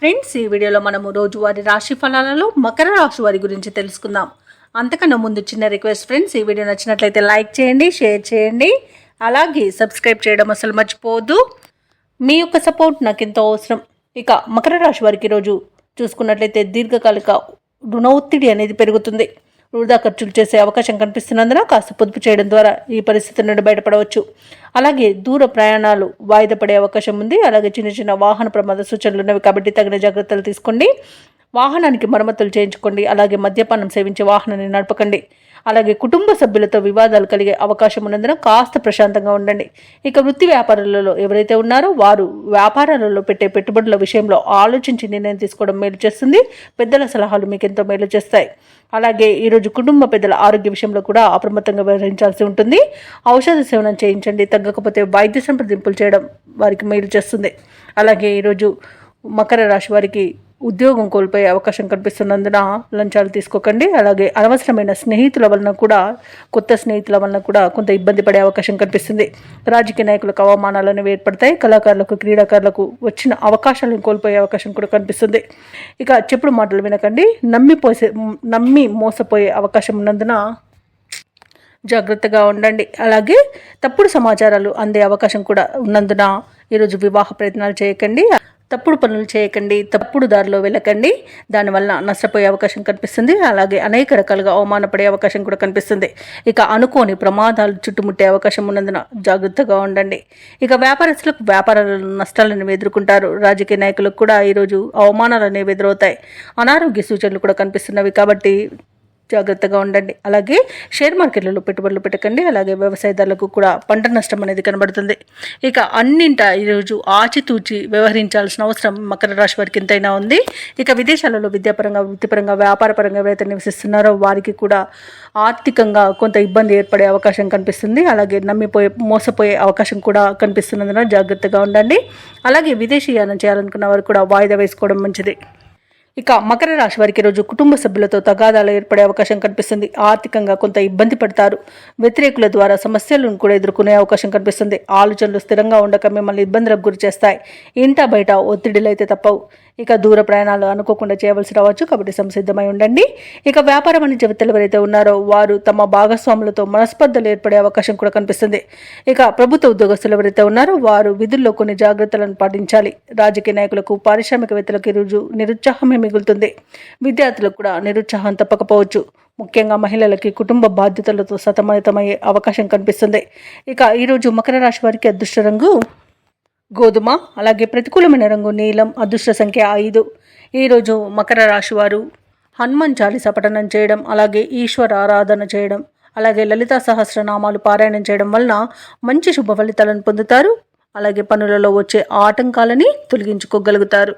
Friends, ఈ వీడియోలో మనము రోజువారీ రాశి ఫలాలలో మకర రాశి వారి గురించి తెలుసుకుందాం. అంతకన్నా ముందు చిన్న రిక్వెస్ట్ ఫ్రెండ్స్, ఈ వీడియో నచ్చినట్లయితే లైక్ చేయండి, షేర్ చేయండి, అలాగే సబ్స్క్రైబ్ చేయడం అసలు మర్చిపోవద్దు. మీ యొక్క సపోర్ట్ నాకు ఎంతో అవసరం. ఇక మకర రాశి వారికి ఈరోజు చూసుకున్నట్లయితే దీర్ఘకాలిక రుణ ఒత్తిడి అనేది పెరుగుతుంది. వృధా ఖర్చులు చేసే అవకాశం కనిపిస్తున్నందున కాస్త పొదుపు చేయడం ద్వారా ఈ పరిస్థితి నుండి బయటపడవచ్చు. అలాగే దూర ప్రయాణాలు వాయిదా పడే అవకాశం ఉంది. అలాగే చిన్న చిన్న వాహన ప్రమాద సూచనలు ఉన్నవి కాబట్టి తగిన జాగ్రత్తలు తీసుకోండి. వాహనానికి మరమ్మతులు చేయించుకోండి. అలాగే మద్యపానం సేవించి వాహనాన్ని నడపకండి. అలాగే కుటుంబ సభ్యులతో వివాదాలు కలిగే అవకాశం ఉన్నందున కాస్త ప్రశాంతంగా ఉండండి. ఇక వృత్తి వ్యాపారాలలో ఎవరైతే ఉన్నారో వారు వ్యాపారాలలో పెట్టే పెట్టుబడుల విషయంలో ఆలోచించి నిర్ణయం తీసుకోవడం మేలు చేస్తుంది. పెద్దల సలహాలు మీకు ఎంతో మేలు చేస్తాయి. అలాగే ఈరోజు కుటుంబ పెద్దల ఆరోగ్య విషయంలో కూడా అప్రమత్తంగా వ్యవహరించాల్సి ఉంటుంది. ఔషధ సేవనం చేయించండి. తగ్గకపోతే వైద్య సంప్రదింపులు చేయడం వారికి మేలు చేస్తుంది. అలాగే ఈరోజు మకర రాశి వారికి ఉద్యోగం కోల్పోయే అవకాశం కనిపిస్తున్నందున లంచాలు తీసుకోకండి. అలాగే అనవసరమైన స్నేహితుల వలన కూడా కొత్త స్నేహితుల వలన కూడా కొంత ఇబ్బంది పడే అవకాశం కనిపిస్తుంది. రాజకీయ నాయకులకు అవమానాలు అనేవి ఏర్పడతాయి. కళాకారులకు, క్రీడాకారులకు వచ్చిన అవకాశాలను కోల్పోయే అవకాశం కూడా కనిపిస్తుంది. ఇక చెప్పుడు మాటలు వినకండి. నమ్మి మోసపోయే అవకాశం ఉన్నందున జాగ్రత్తగా ఉండండి. అలాగే తప్పుడు సమాచారాలు అందే అవకాశం కూడా ఉన్నందున ఈరోజు వివాహ ప్రయత్నాలు చేయకండి. తప్పుడు పనులు చేయకండి. తప్పుడు దారిలో వెళ్ళకండి. దానివల్ల నష్టపోయే అవకాశం కనిపిస్తుంది. అలాగే అనేక రకాలుగా అవమానపడే అవకాశం కూడా కనిపిస్తుంది. ఇక అనుకోని ప్రమాదాలు చుట్టుముట్టే అవకాశం ఉన్నందున జాగ్రత్తగా ఉండండి. ఇక వ్యాపారస్తులకు వ్యాపారాలలో నష్టాలను ఎదుర్కొంటారు. రాజకీయ నాయకులకు కూడా ఈరోజు అవమానాలు అనేవి ఎదురవుతాయి. అనారోగ్య సూచనలు కూడా కనిపిస్తున్నవి కాబట్టి జాగ్రత్తగా ఉండండి. అలాగే షేర్ మార్కెట్లలో పెట్టుబడులు పెట్టకండి. అలాగే వ్యవసాయదారులకు కూడా పంట నష్టం అనేది కనబడుతుంది. ఇక అన్నింటా ఈరోజు ఆచితూచి వ్యవహరించాల్సిన అవసరం మకర రాశి వారికి ఎంతైనా ఉంది. ఇక విదేశాలలో విద్యాపరంగా, వృత్తిపరంగా, వ్యాపారపరంగా ఎవరైతే నివసిస్తున్నారో వారికి కూడా ఆర్థికంగా కొంత ఇబ్బంది ఏర్పడే అవకాశం కనిపిస్తుంది. అలాగే మోసపోయే అవకాశం కూడా కనిపిస్తున్నందున జాగ్రత్తగా ఉండండి. అలాగే విదేశీయానం చేయాలనుకున్న వారు కూడా వాయిదా వేసుకోవడం మంచిది. ఇక మకర రాశి వారికి రోజు కుటుంబ సభ్యులతో తగాదాలు ఏర్పడే అవకాశం కనిపిస్తుంది. ఆర్థికంగా కొంత ఇబ్బంది పడతారు. వ్యతిరేకుల ద్వారా సమస్యలను కూడా ఎదుర్కొనే అవకాశం కనిపిస్తుంది. ఆలోచనలు స్థిరంగా ఉండక మిమ్మల్ని ఇబ్బందులకు గురి చేస్తాయి. ఇంట బయట ఒత్తిడిలు అయితే తప్పవు. ఇక దూర ప్రయాణాలు అనుకోకుండా చేయవలసి రావచ్చు కాబట్టి సంసిద్ధమై ఉండండి. ఇక వ్యాపార వాణిజ్య వ్యక్తులు ఎవరైతే ఉన్నారో వారు తమ భాగస్వాములతో మనస్పర్ధలు ఏర్పడే అవకాశం కూడా కనిపిస్తుంది. ఇక ప్రభుత్వ ఉద్యోగస్తులు ఎవరైతే ఉన్నారో వారు విధుల్లో కొన్ని జాగ్రత్తలను పాటించాలి. రాజకీయ నాయకులకు, పారిశ్రామికవేత్తలకు ఈరోజు నిరుత్సాహమే మిగులుతుంది. విద్యార్థులకు కూడా నిరుత్సాహం తప్పకపోవచ్చు. ముఖ్యంగా మహిళలకి కుటుంబ బాధ్యతలతో సతమతమయ్యే అవకాశం కనిపిస్తుంది. ఇక ఈరోజు మకర రాశి వారికి అదృష్ట రంగు గోధుమ, అలాగే ప్రతికూలమైన రంగు నీలం, అదృష్ట సంఖ్య 5. ఈరోజు మకర రాశి వారు హనుమాన్ చాలీసా పఠనం చేయడం, అలాగే ఈశ్వర ఆరాధన చేయడం, అలాగే లలితా సహస్రనామాలు పారాయణం చేయడం వలన మంచి శుభ ఫలితాలను పొందుతారు. అలాగే పనులలో వచ్చే ఆటంకాలని తొలగించుకోగలుగుతారు.